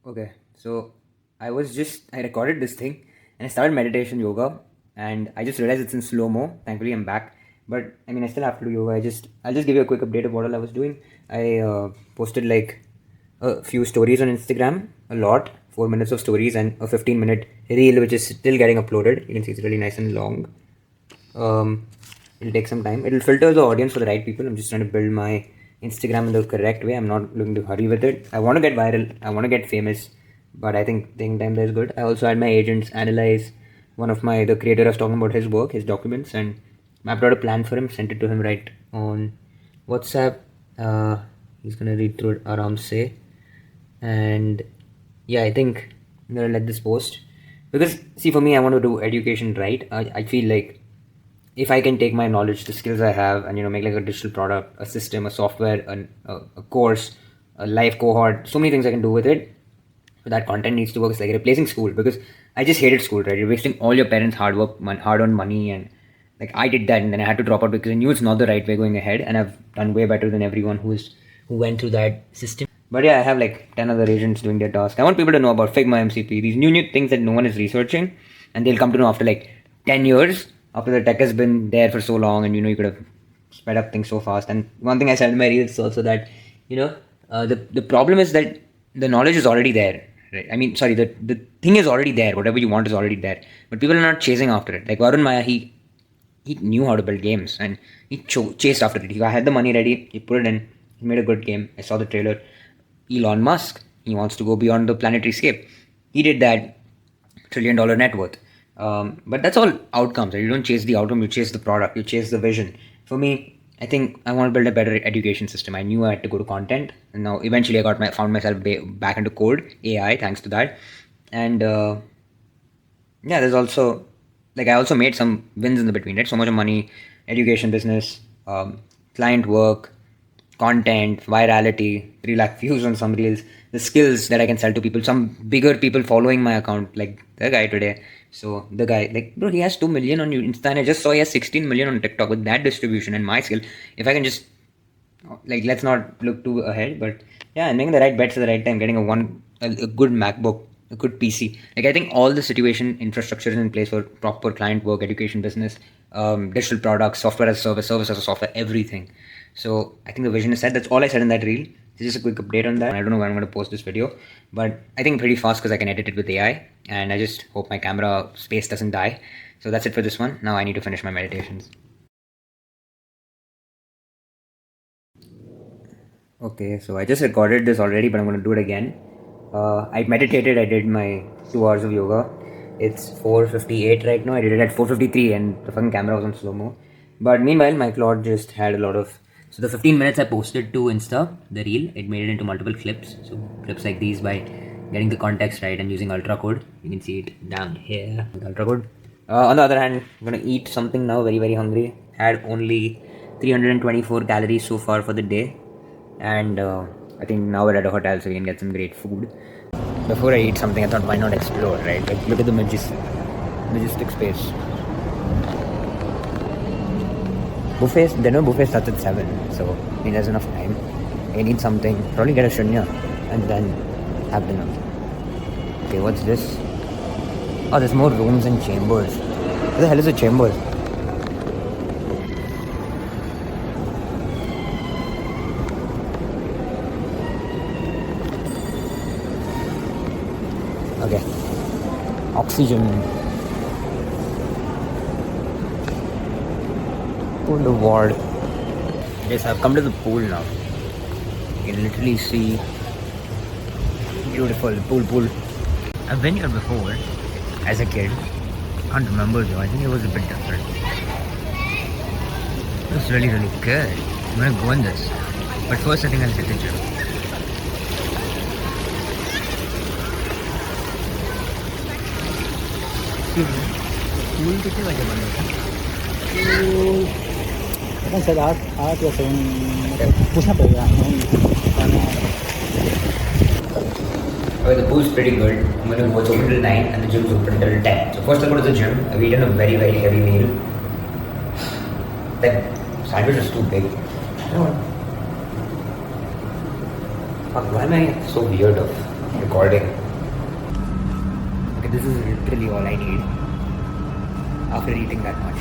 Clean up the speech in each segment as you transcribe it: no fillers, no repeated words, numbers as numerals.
Okay, so I recorded this thing and I started meditation yoga and I just realized it's in slow mo. Thankfully, I'm back. But I mean, I still have to do yoga. I'll just give you a quick update of what all I was doing. I posted like a few stories on Instagram, a lot, 4 minutes of stories and a 15-minute reel, which is still getting uploaded. You can see it's really nice and long. Um, it'll take some time. It'll filter the audience for the right people. I'm just trying to build my Instagram in the correct way. I'm not looking to hurry with it. I want to get viral. I want to get famous, but I think taking time there is good. I also had my agents analyze the creator I was talking about his work, his documents, and mapped out a plan for him. Sent it to him right on WhatsApp. He's gonna read through it aram se, and yeah, I think I'm gonna let this post because see, for me, I want to do education right. I feel like if I can take my knowledge, the skills I have, and make like a digital product, a system, a software, a course, a live cohort, so many things I can do with it. But that content needs to work. It's like replacing school because I just hated school. Right, you're wasting all your parents' hard work, hard-earned money, and like I did that, and then I had to drop out because I knew it's not the right way going ahead, and I've done way better than everyone who went through that system. But yeah, I have like 10 other agents doing their task. I want people to know about Figma MCP, these new things that no one is researching, and they'll come to know after like 10 years after the tech has been there for so long, and you could have sped up things so fast. And one thing I said in my reels also that the problem is that the knowledge is already there. Right? I mean, sorry, the thing is already there. Whatever you want is already there, but people are not chasing after it. Like Varun Maya, he knew how to build games and he chased after it. He had the money ready. He put it in. He made a good game. I saw the trailer. Elon Musk, he wants to go beyond the planetary scape. He did that $1 trillion net worth. But that's all outcomes. Right? You don't chase the outcome, you chase the product, you chase the vision. For me, I think I want to build a better education system. I knew I had to go to content, and now eventually I found myself back into code, AI, thanks to that. And yeah, there's also like I also made some wins in the between, right? So much of money, education business, client work, content, virality, 3 lakh views on some reels, the skills that I can sell to people, some bigger people following my account, like the guy today. So the guy, like, bro, he has 2 million on Insta, and I just saw he has 16 million on TikTok with that distribution and my skill. If I can just like, let's not look too ahead, but yeah, and making the right bets at the right time, getting a good MacBook, a good PC. Like I think all the situation infrastructure is in place for proper client work, education, business, digital products, software as a service, service as a software, everything. So I think the vision is set. That's all I said in that reel. This is a quick update on that. I don't know when I'm going to post this video, but I think pretty fast because I can edit it with AI, and I just hope my camera space doesn't die. So that's it for this one. Now I need to finish my meditations. Okay, so I just recorded this already, but I'm going to do it again. I meditated. I did my 2 hours of yoga. It's 4:58 right now. I did it at 4:53, and the fucking camera was on slow mo. But meanwhile, my cloud just had a lot of. So the 15 minutes I posted to Insta, the reel, it made it into multiple clips. So clips like these by getting the context right and using ultra code. You can see it down here with ultra code. On the other hand, I'm gonna eat something now. Very very hungry. Had only 324 calories so far for the day, and I think now we're at a hotel, so we can get some great food. Before I eat something, I thought why not explore, right? Like look at the majestic space. Buffets, dinner buffet starts at 7, so I mean there's enough time. I need something, probably get a shunya and then have dinner. Okay, what's this? Oh, there's more rooms and chambers. What the hell is a chamber? Okay. Oxygen. Pool award. Yes, I've come to the pool now. You can literally see beautiful pool. I've been here before as a kid. Can't remember though. I think it was a bit different. It was really good. I'm gonna go in this. But first I think I'll hit the gym. Pool कितने बजे बंद होता है? Sir आठ या पूछना पड़ेगा. Okay, the pool's pretty good. I'm gonna go open till 9 and the gym's open till 10. So first I'll go to the gym. I've eaten a very very heavy meal. That sandwich is too big. Fuck, why am I so weird of? recording. Okay, this is literally all I need after eating that much.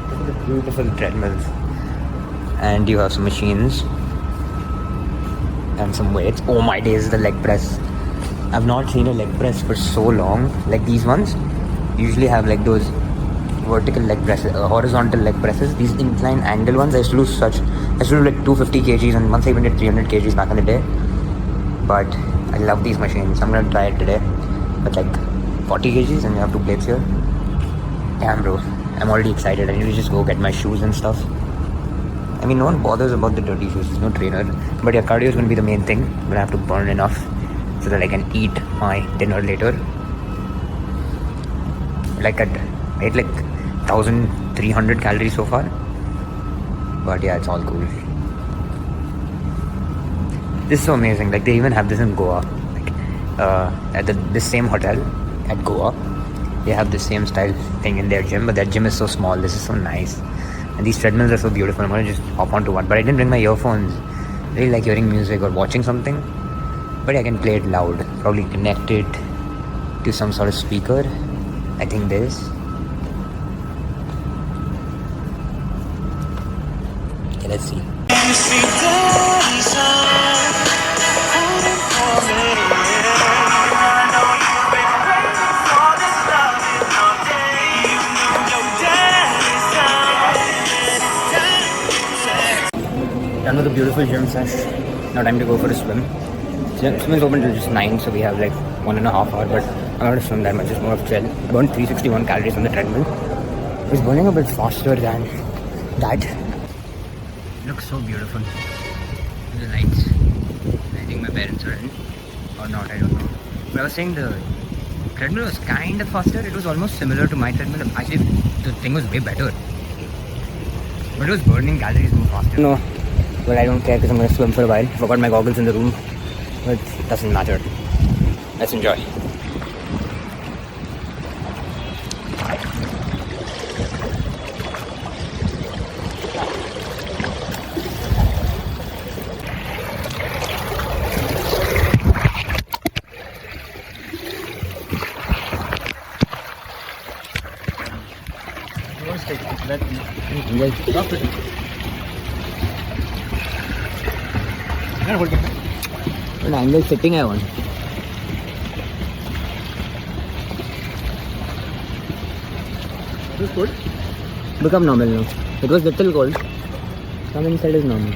Look at the beautiful treadmills. And you have some machines and some weights. Oh my days, the leg press. I've not seen a leg press for so long. Like these ones usually have like those vertical leg presses, horizontal leg presses. These incline angle ones, I used to do like 250 kgs, and once I even did 300 kgs back in the day. But I love these machines. I'm gonna try it today. But like 40 kgs, and you have two plates here. Damn, bro. I'm already excited. I need to just go get my shoes and stuff. I mean, no one bothers about the dirty shoes. There's no trainer. But yeah, cardio is going to be the main thing. I'm going to have to burn enough so that I can eat my dinner later. Like I ate like 1,300 calories so far. But yeah, it's all cool. This is so amazing. Like they even have this in Goa. Like at this same hotel at Goa. They have the same style thing in their gym. But that gym is so small. This is so nice. And these treadmills are so beautiful. I'm gonna just hop onto one. But I didn't bring my earphones. I really like hearing music or watching something. But I can play it loud. Probably connect it to some sort of speaker. I think this. Okay, let's see. Done with a beautiful gym sesh. Now time to go for a swim. Swim is open till just 9, so we have like 1.5 hours, but I'm not going to swim that much, it's more of chill. I burned 361 calories on the treadmill. It's burning a bit faster than that. It looks so beautiful. The lights. I think my parents are in. Or not, I don't know. But I was saying the treadmill was kind of faster. It was almost similar to my treadmill. Actually, the thing was way better. But it was burning calories more faster. No. But I don't care because I'm going to swim for a while. I forgot my goggles in the room. But it doesn't matter. Let's enjoy. What angle setting I want. It was cold. Become normal now. It was little cold. Come inside is normal.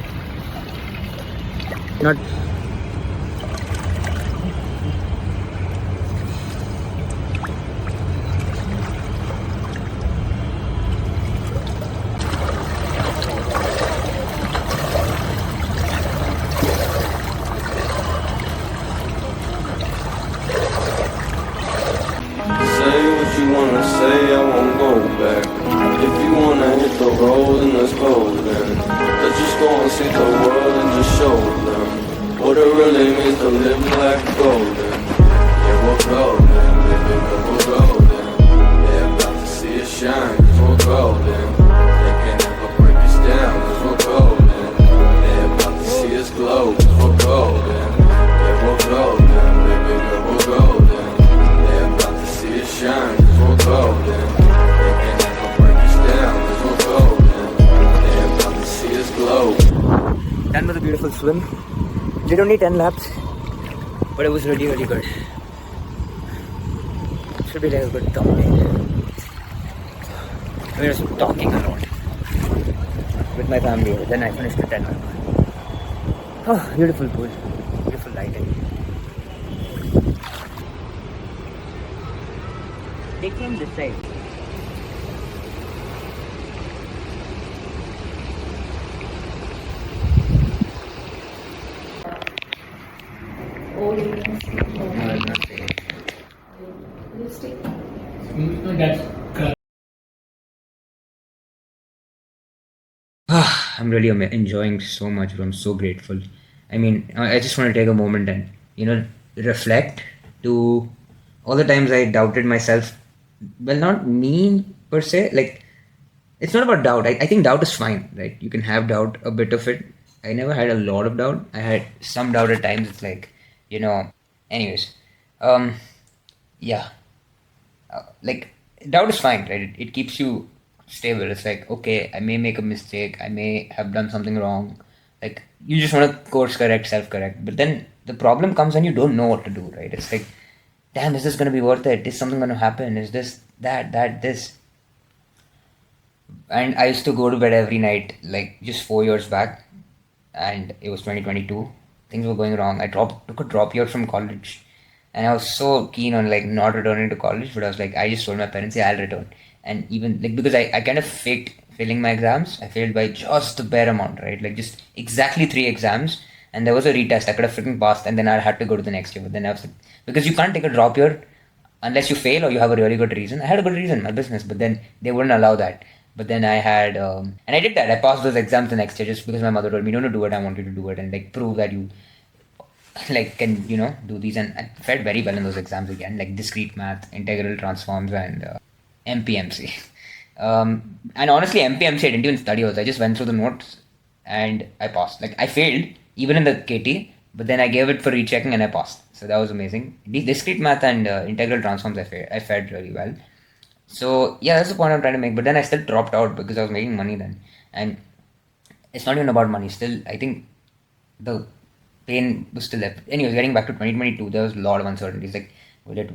Not. Say I won't go back. If you wanna hit the road, then let's go then. Let's just go and see the world and just show them what it really means to live like golden. Yeah, we're golden, baby, we're golden. They're about to see us shine, cause we're golden. They can never break us down, cause we're golden. They're about to see us glow, cause we're golden. Yeah, we're golden, baby, we're golden. They're about to see us shine. Golden. They can never break us down, cause we're golden. They're about to see us glow. Done with a beautiful swim. Did only 10 laps, but it was really, really good. Should be like a good thumbnail. We were talking a lot with my family. Then I finished the 10 lap. Oh, beautiful pool. Beautiful lighting. They came this side. I'm really enjoying so much. I'm so grateful. I mean, I just want to take a moment and, reflect to all the times I doubted myself. Well, not me per se. Like, it's not about doubt. I think doubt is fine, right? You can have doubt, a bit of it. I never had a lot of doubt. I had some doubt at times. It's like, you know. Anyways, um, yeah, like doubt is fine, right? It keeps you stable. It's like, okay, I may make a mistake, I may have done something wrong. Like you just want to course correct, self correct. But then the problem comes when you don't know what to do, right? It's like, damn, is this gonna be worth it? Is something gonna happen? Is this this? And I used to go to bed every night, like just 4 years back, and it was 2022. Things were going wrong. I took a drop year from college, and I was so keen on like not returning to college, but I was like, I just told my parents, yeah, I'll return. And even like because I kind of faked failing my exams, I failed by just the bare amount, right? Like just exactly 3 exams, and there was a retest. I could have freaking passed, and then I had to go to the next year. But then I was like, because you can't take a drop year unless you fail or you have a really good reason. I had a good reason, my business, but then they wouldn't allow that. But then I had, and I did that. I passed those exams the next year just because my mother told me, don't do it. I want you to do it and like prove that you like can do these. And I felt very well in those exams again, like discrete math, integral transforms, and MPMC. And honestly, MPMC I didn't even study also. I just went through the notes and I passed. Like I failed even in the KT, but then I gave it for rechecking and I passed. So that was amazing. Discrete math and integral transforms I fared really well. So yeah, that's the point I'm trying to make. But then I still dropped out because I was making money then, and it's not even about money. Still, I think the pain was still there. Anyways, getting back to 2022, there was a lot of uncertainties. Like,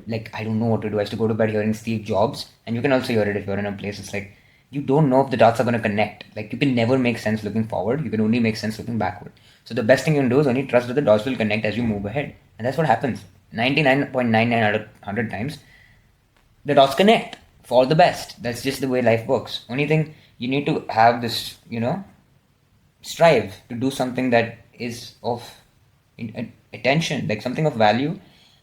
like I don't know what to do. I used to go to bed hearing Steve Jobs, and you can also hear it if you're in a place. It's like you don't know if the dots are going to connect. Like you can never make sense looking forward. You can only make sense looking backward. So the best thing you can do is only trust that the dots will connect as you move ahead, and that's what happens. 99.99 out of 100 times the dots connect for the best. That's just the way life works. Only thing you need to have this, strive to do something that is of attention, like something of value,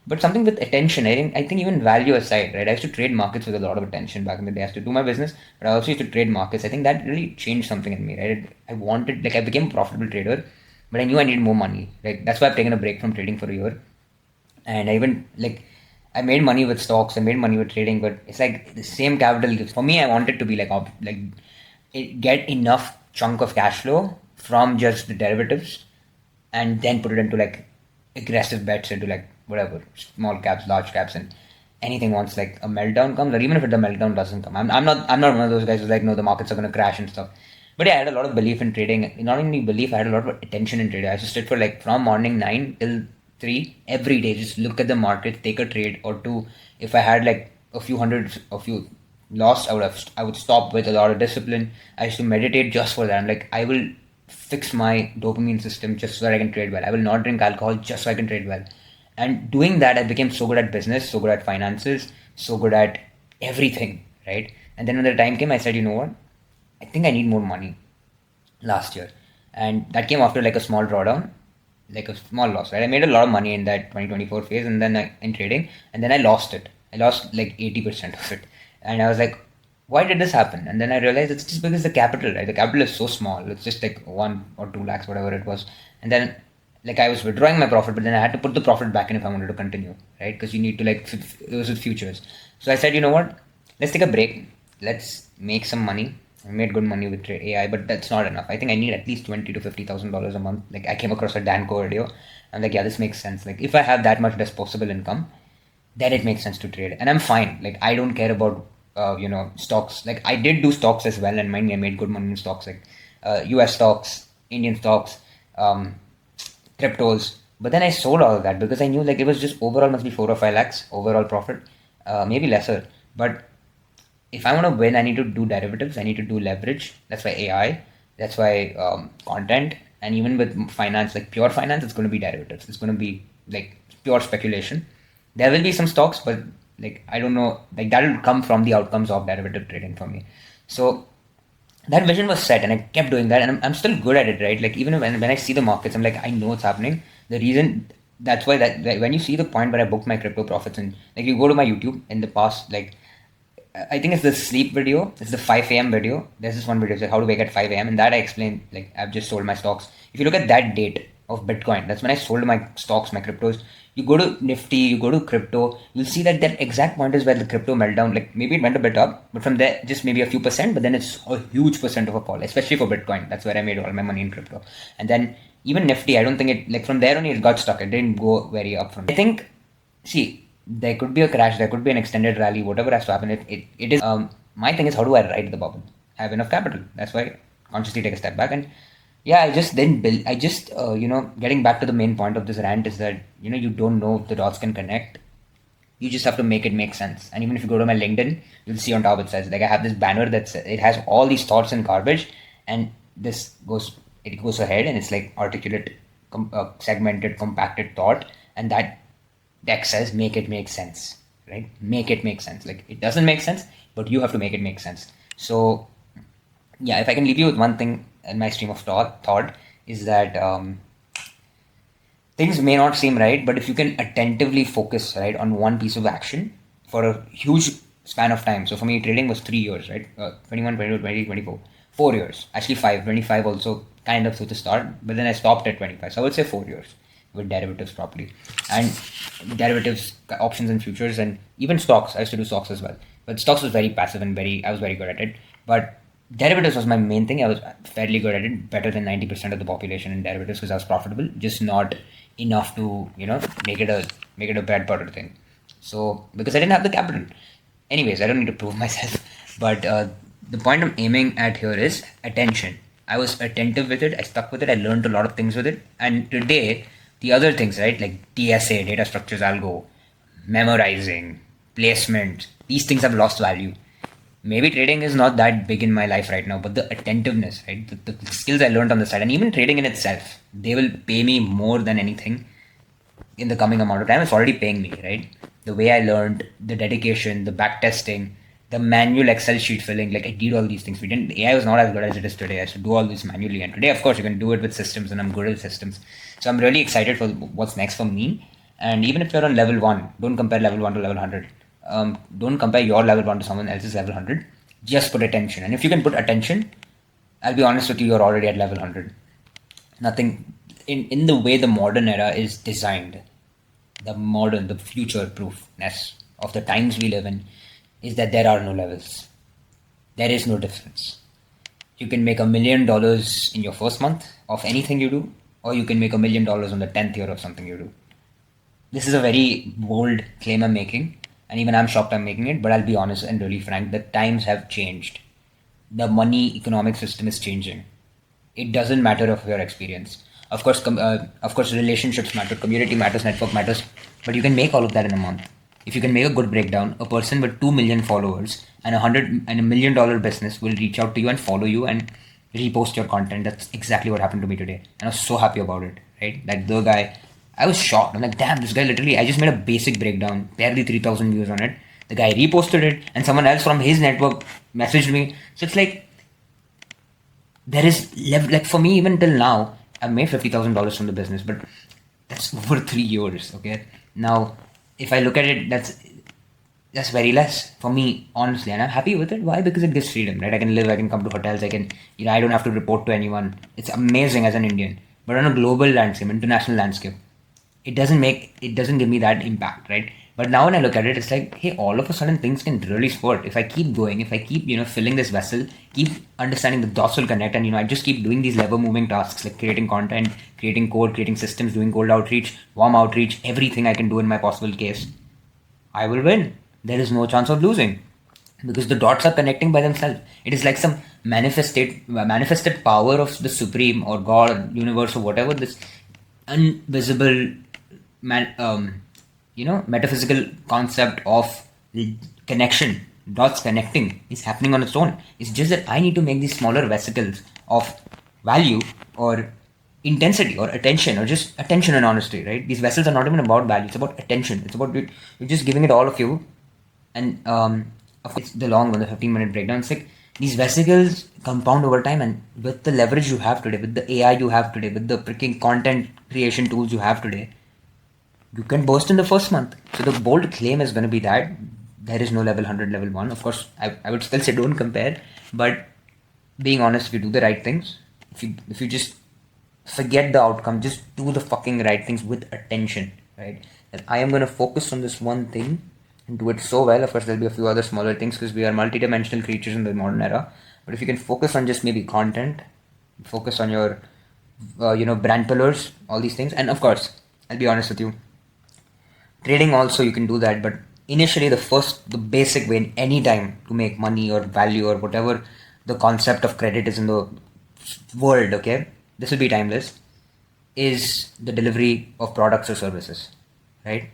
but something with attention. I think even value aside, right? I used to trade markets with a lot of attention back in the day. I used to do my business, but I also used to trade markets. I think that really changed something in me, right? I wanted, like, I became a profitable trader, but I knew I needed more money. Like that's why I've taken a break from trading for a year, and I even like I made money with stocks, I made money with trading, but it's like the same capital gives. For me, I want it to be get enough chunk of cash flow from just the derivatives, and then put it into like aggressive bets into like whatever small caps, large caps, and anything once like a meltdown comes, or even if the meltdown doesn't come. I'm not one of those guys who's like, no, the markets are gonna crash and stuff. But yeah, I had a lot of belief in trading. Not only belief, I had a lot of attention in trading. I just sit for like from morning 9 till 3 every day. Just look at the market, take a trade or two. If I had like a few lost, I would stop with a lot of discipline. I used to meditate just for that. I'm like, I will fix my dopamine system just so that I can trade well. I will not drink alcohol just so I can trade well. And doing that, I became so good at business, so good at finances, so good at everything, right? And then when the time came, I said, you know what? I think I need more money last year. And that came after like a small drawdown, like a small loss, right? I made a lot of money in that 2024 phase and then in trading, and then I lost it. I lost like 80% of it. And I was like, why did this happen? And then I realized it's just because the capital, right? The capital is so small. It's just like 1 or 2 lakhs, whatever it was. And then like I was withdrawing my profit, but then I had to put the profit back in if I wanted to continue, right? Because you need to like, it was with futures. So I said, you know what? Let's take a break. Let's make some money. I made good money with AI, but that's not enough. I think I need at least $20,000 to $50,000 a month. Like I came across a Danco video. I'm like, yeah, this makes sense. Like if I have that much disposable income, then it makes sense to trade. And I'm fine. Like I don't care about stocks. Like I did do stocks as well, and mind me, I made good money in stocks, like US stocks, Indian stocks, cryptos. But then I sold all of that because I knew like it was just overall must be 4 or 5 lakhs overall profit, maybe lesser. But if I want to win, I need to do derivatives. I need to do leverage. That's why AI. That's why content. And even with finance, like pure finance, it's going to be derivatives. It's going to be like pure speculation. There will be some stocks, but like I don't know, like that will come from the outcomes of derivative trading for me. So that vision was set, and I kept doing that, and I'm still good at it, right? Like even when I see the markets, I'm like, I know what's happening. The reason that's why that when you see the point where I booked my crypto profits, and like you go to my YouTube in the past, like I think it's the sleep video. It's the 5 a.m. video. There's this one video, it's like how to wake at 5 a.m. And that I explained, like I've just sold my stocks. If you look at that date of Bitcoin, that's when I sold my stocks, my cryptos. You go to Nifty, you go to crypto, you'll see that that exact point is where the crypto meltdown, like maybe it went a bit up, but from there, just maybe a few percent, but then it's a huge percent of a fall, especially for Bitcoin. That's where I made all my money in crypto. And then even Nifty, I don't think it, like from there on it got stuck. It didn't go very up from there. I think, see, there could be a crash, there could be an extended rally, whatever has to happen. It is, my thing is, how do I ride the bubble? I have enough capital. That's why consciously take a step back. And yeah, I just didn't build, getting back to the main point of this rant is that, you don't know if the dots can connect. You just have to make it make sense. And even if you go to my LinkedIn, you'll see on top it says, like, I have this banner it has all these thoughts and garbage, and it goes ahead and it's like articulate, segmented, compacted thought, and that deck says make it make sense, right? Make it make sense. Like, it doesn't make sense, but you have to make it make sense. So yeah, if I can leave you with one thing in my stream of thought is that things may not seem right, but if you can attentively focus right on one piece of action for a huge span of time. So for me, trading was 3 years, right? 21, 22, 20, 24. 4 years. Actually 5. 25 also kind of to the start, but then I stopped at 25. So I would say 4 years with derivatives properly. And derivatives, options and futures, and even stocks. I used to do stocks as well. But stocks was very passive and I was very good at it. But derivatives was my main thing. I was fairly good at it, better than 90% of the population in derivatives because I was profitable, just not enough to, make it a bread butter thing. So, because I didn't have the capital. Anyways, I don't need to prove myself. But the point I'm aiming at here is attention. I was attentive with it. I stuck with it. I learned a lot of things with it. And today, the other things, right, like DSA, data structures, algo, memorizing, placement, these things have lost value. Maybe trading is not that big in my life right now, but the attentiveness, right, the skills I learned on the side, and even trading in itself, they will pay me more than anything in the coming amount of time. It's already paying me, right? The way I learned, the dedication, the back testing, the manual Excel sheet filling, like I did all these things. AI was not as good as it is today. I should do all this manually. And today, of course, you can do it with systems, and I'm good at systems. So I'm really excited for what's next for me. And even if you're on level 1, don't compare level 1 to level 100. Don't compare your level 1 to someone else's level 100. Just put attention. And if you can put attention, I'll be honest with you, you're already at level 100. Nothing, in the way the modern era is designed, the future proofness of the times we live in, is that there are no levels. There is no difference. You can make $1 million in your first month of anything you do, or you can make $1 million on the 10th year of something you do. This is a very bold claim I'm making, and even I'm shocked I'm making it, but I'll be honest and really frank, the times have changed. The money economic system is changing. It doesn't matter of your experience. Of course, relationships matter, community matters, network matters, but you can make all of that in a month. If you can make a good breakdown, a person with 2 million followers and $100 million business will reach out to you and follow you and repost your content. That's exactly what happened to me today. And I was so happy about it, right? Like the guy, I was shocked. I'm like, damn, this guy literally, I just made a basic breakdown, barely 3,000 views on it. The guy reposted it and someone else from his network messaged me. So it's like, there is, like for me, even till now, I've made $50,000 from the business, but that's over 3 years, okay? Now, if I look at it, that's very less for me, honestly, and I'm happy with it. Why? Because it gives freedom, right? I can live, I can come to hotels, I don't have to report to anyone. It's amazing as an Indian. But on a global landscape, international landscape, it doesn't give me that impact, right? But now when I look at it, it's like, hey, all of a sudden things can really spurt. If I keep going, if I keep, filling this vessel, keep understanding the dots will connect, and, I just keep doing these lever moving tasks like creating content, creating code, creating systems, doing cold outreach, warm outreach, everything I can do in my possible case, I will win. There is no chance of losing because the dots are connecting by themselves. It is like some manifested power of the Supreme or God, universe, or whatever, this invisible metaphysical concept of connection, dots connecting, is happening on its own. It's just that I need to make these smaller vesicles of value or intensity or attention, or just attention and honesty, right? These vessels are not even about value, it's about attention. It's about you're just giving it all of you. And of course, the long one, the 15-minute breakdown, it's like these vesicles compound over time, and with the leverage you have today, with the AI you have today, with the freaking content creation tools you have today, you can burst in the first month. So the bold claim is going to be that there is no level 100, level 1. Of course, I would still say don't compare, but being honest, if you do the right things, if you just forget the outcome, just do the fucking right things with attention, right? And I am going to focus on this one thing and do it so well. Of course, there'll be a few other smaller things because we are multi-dimensional creatures in the modern era. But if you can focus on just maybe content, focus on your brand pillars, all these things. And of course, I'll be honest with you, trading also you can do that, but initially the basic way in any time to make money or value or whatever the concept of credit is in the world, okay, this will be timeless, is the delivery of products or services, right?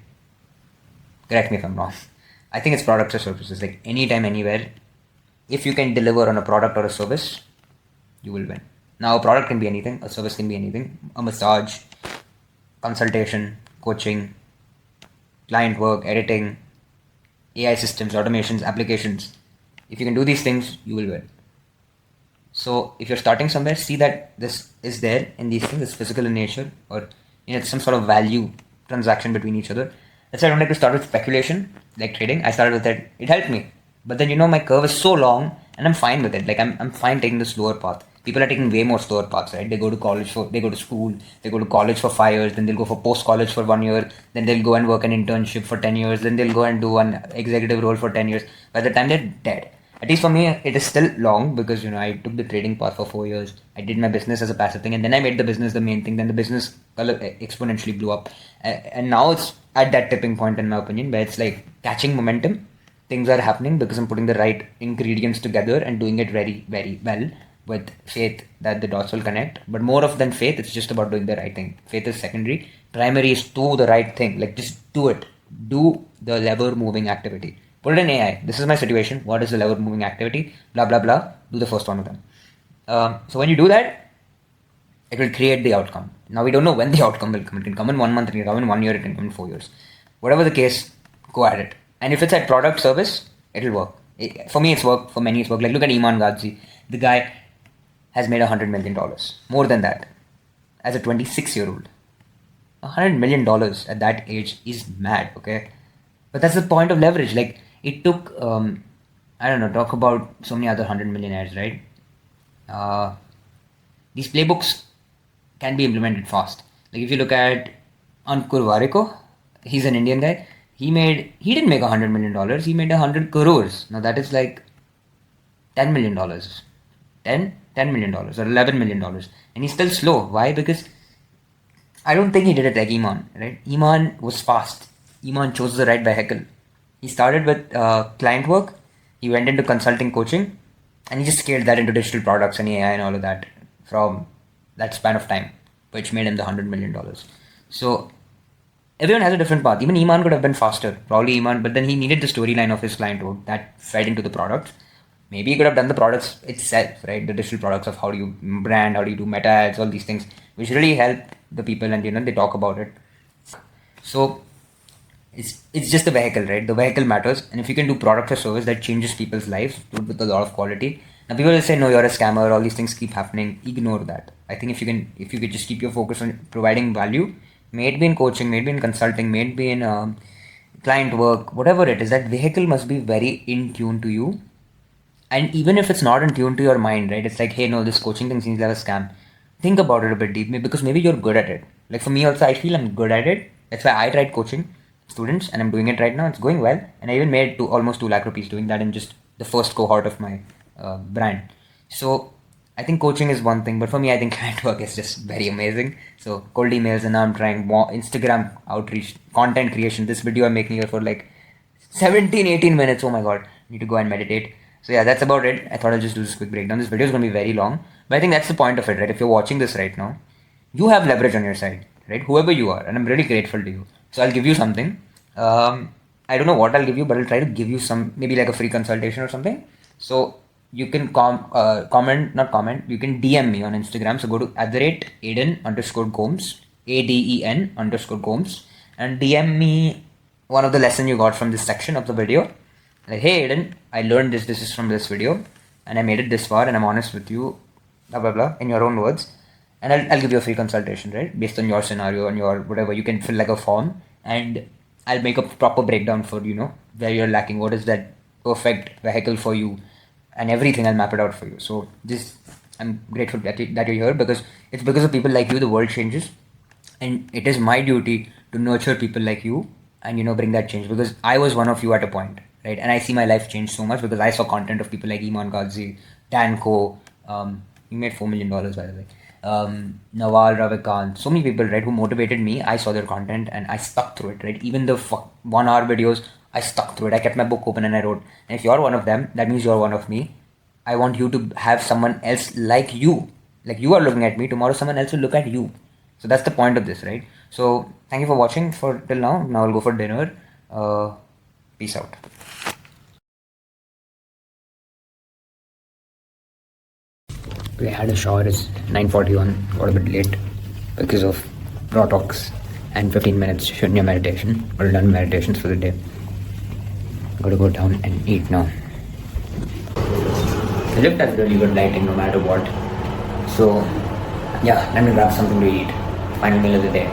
Correct me if I'm wrong. I think it's products or services, like anytime, anywhere. If you can deliver on a product or a service, you will win. Now, a product can be anything, a service can be anything, a massage, consultation, coaching, client work, editing, AI systems, automations, applications. If you can do these things, you will win. So if you're starting somewhere, see that this is there in these things, it's physical in nature, or it's some sort of value transaction between each other. That's why I don't like to start with speculation, like trading. I started with it. It helped me. But then my curve is so long and I'm fine with it. Like I'm fine taking the slower path. People are taking way more slower paths, right? They go to school, they go to college for 5 years, then they'll go for post college for 1 year, then they'll go and work an internship for 10 years, then they'll go and do one executive role for 10 years. By the time they're dead. At least for me, it is still long because I took the trading path for 4 years. I did my business as a passive thing, and then I made the business the main thing. Then the business exponentially blew up, and now it's at that tipping point, in my opinion, where it's like catching momentum. Things are happening because I'm putting the right ingredients together and doing it very, very well with faith that the dots will connect. But more of than faith, it's just about doing the right thing. Faith is secondary. Primary is do the right thing. Like just do it. Do the lever moving activity. Put it in AI. This is my situation. What is the lever moving activity? Blah, blah, blah. Do the first one of them. So when you do that, it will create the outcome. Now we don't know when the outcome will come. It can come in 1 month, it can come in 1 year, it can come in 4 years. Whatever the case, go at it. And if it's a product service, it'll work. For me, it's work. For many, it's work. Like look at Iman Ghazi. The guy has made $100 million. More than that. As a 26-year-old. $100 million at that age is mad, okay? But that's the point of leverage. Like, it took, I don't know, talk about so many other 100 millionaires, right? These playbooks can be implemented fast. Like, if you look at Ankur Warikoo, he's an Indian guy. He didn't make $100 million, he made 100 crores. Now, that is like $10 million. $10 million or $11 million. And he's still slow. Why? Because I don't think he did it like Iman, right? Iman was fast. Iman chose the right vehicle. He started with client work. He went into consulting coaching. And he just scaled that into digital products and AI and all of that from that span of time, which made him the $100 million. So everyone has a different path. Even Iman could have been faster. Probably Iman, but then he needed the storyline of his client work that fed into the products. Maybe he could have done the products itself, right? The digital products of how do you brand, how do you do meta ads, all these things, which really help the people and they talk about it. So it's just the vehicle, right? The vehicle matters, and if you can do product or service that changes people's lives, do it with a lot of quality. Now people will say, no, you're a scammer, all these things keep happening. Ignore that. I think if you could just keep your focus on providing value, may it be in coaching, may it be in consulting, may it be in client work, whatever it is, that vehicle must be very in tune to you. And even if it's not in tune to your mind, right? It's like, hey, no, this coaching thing seems like a scam. Think about it a bit deep, because maybe you're good at it. Like for me also, I feel I'm good at it. That's why I tried coaching students and I'm doing it right now. It's going well. And I even made almost 2 lakh rupees doing that in just the first cohort of my brand. So I think coaching is one thing, but for me, I think client work is just very amazing. So cold emails, and now I'm trying more Instagram outreach, content creation. This video I'm making here for like 17-18 minutes. Oh my God, I need to go and meditate. So yeah, that's about it. I thought I'll just do this quick breakdown. This video is going to be very long, but I think that's the point of it, right? If you're watching this right now, you have leverage on your side, right? Whoever you are, and I'm really grateful to you. So I'll give you something. I don't know what I'll give you, but I'll try to give you some, maybe like a free consultation or something. So you can you can DM me on Instagram. So go to @Aiden_Gomes, ADEN_Gomes, and DM me one of the lesson you got from this section of the video. Like, hey Aiden, I learned this is from this video, and I made it this far, and I'm honest with you, blah blah blah, in your own words, and I'll give you a free consultation, right? Based on your scenario and your whatever, you can fill like a form, and I'll make a proper breakdown for where you're lacking, what is that perfect vehicle for you, and everything. I'll map it out for you. So I'm grateful that you're here, because it's because of people like you the world changes, and it is my duty to nurture people like you and bring that change, because I was one of you at a point. Right? And I see my life change so much because I saw content of people like Iman Ghazi, Dan Ko. He made $4 million, by the way. Nawal, Ravikant, so many people, right, who motivated me. I saw their content and I stuck through it, right? Even the 1 hour videos, I stuck through it. I kept my book open and I wrote. And if you're one of them, that means you're one of me. I want you to have someone else like you. Like you are looking at me, tomorrow someone else will look at you. So that's the point of this, right? So thank you for watching for till now. Now I'll go for dinner. Peace out. We had a shower. It's 9:41. Got a bit late because of raw talks and 15 minutes shunya meditation. Or done meditations for the day. Gotta go down and eat now. The lift has really good lighting no matter what. So yeah, let me grab something to eat. Final meal of the day.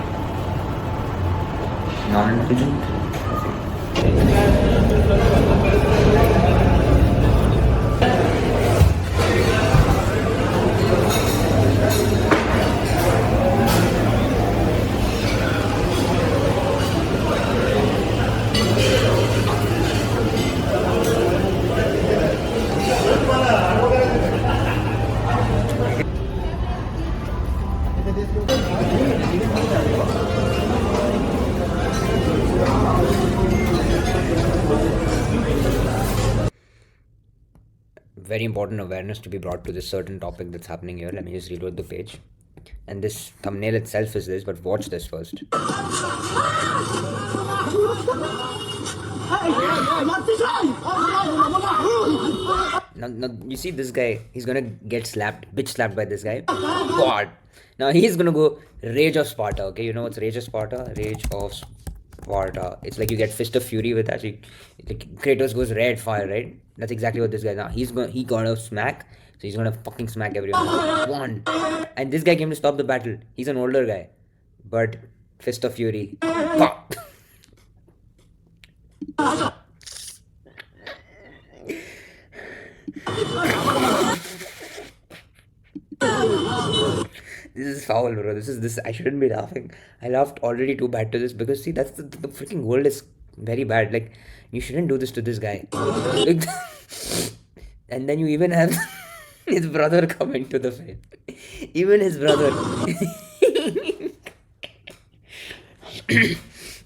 Non-indulgent. Very important awareness to be brought to this certain topic that's happening here. Let me just reload the page. And this thumbnail itself is this, but watch this first. Now, you see this guy, he's gonna get slapped, bitch slapped by this guy. God. Now he's gonna go Rage of Sparta, okay? You know what's Rage of Sparta? Rage of Sparta. It's like you get Fist of Fury with actually, like Kratos goes red fire, right? That's exactly what this guy now. He got a smack, so he's gonna fucking smack everyone. One. And this guy came to stop the battle. He's an older guy. But Fist of Fury. This is foul, bro. This. I shouldn't be laughing. I laughed already too bad to this because see, that's the freaking world is very bad. Like, you shouldn't do this to this guy. Like, and then you even have his brother come into the frame. Even his brother.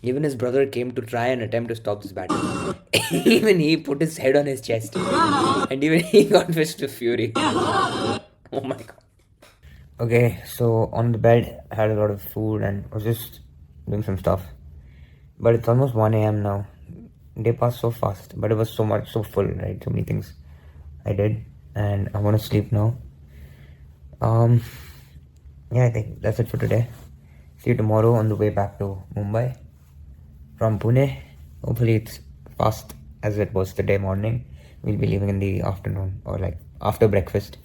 Even his brother came to try and attempt to stop this battle. Even he put his head on his chest. And even he got Fist of Fury. Oh my god. Okay, so on the bed, I had a lot of food and was just doing some stuff. But it's almost 1 a.m. now. Day passed so fast, but it was so full, right? So many things I did, and I want to sleep now. Yeah, I think that's it for today. See you tomorrow on the way back to Mumbai from Pune. Hopefully it's fast as it was today morning. We'll be leaving in the afternoon or like after breakfast.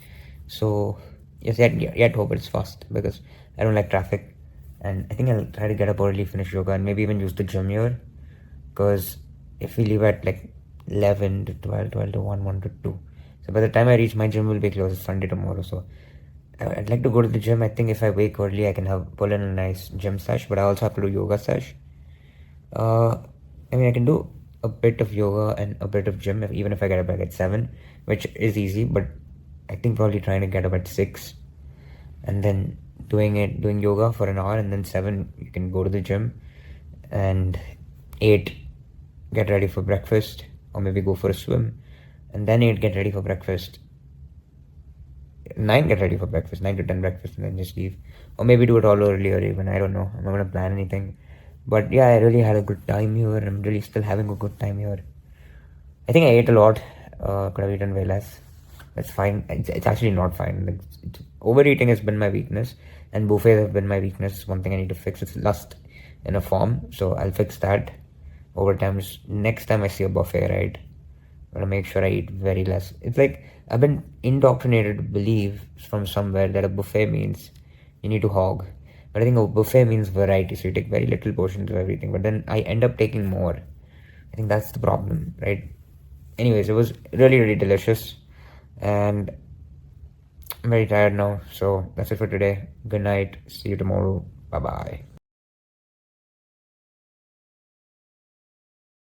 So yes, yet hope it's fast because I don't like traffic, and I think I'll try to get up early, finish yoga, and maybe even use the gym here. Because if we leave at like 11 to 12, 12 to 1, 1 to 2, so by the time I reach my gym will be closed. It's Sunday tomorrow, so I'd like to go to the gym. I think if I wake early, I can pull in a nice gym sesh, but I also have to do yoga sesh. I mean, I can do a bit of yoga and a bit of gym, even if I get up at 7, which is easy, but I think probably trying to get up at 6 and then doing yoga for an hour, and then 7 you can go to the gym, and 8 get ready for breakfast or maybe go for a swim, and then 8 get ready for breakfast, 9 get ready for breakfast, 9 to 10 breakfast, and then just leave, or maybe do it all earlier even. I don't know, I'm not gonna plan anything, but yeah, I really had a good time here. I'm really still having a good time here. I think I ate a lot. Could have eaten way less. That's fine. It's actually not fine. Like, overeating has been my weakness, and buffets have been my weakness. One thing I need to fix. It's lust in a form, so I'll fix that over time. Next time I see a buffet, right, I'm gonna make sure I eat very less. It's like I've been indoctrinated to believe from somewhere that a buffet means you need to hog, but I think a buffet means variety. So you take very little portions of everything, but then I end up taking more. I think that's the problem, right? Anyways, it was really, really delicious, and I'm very tired now. So that's it for today. Good night. See you tomorrow. Bye bye.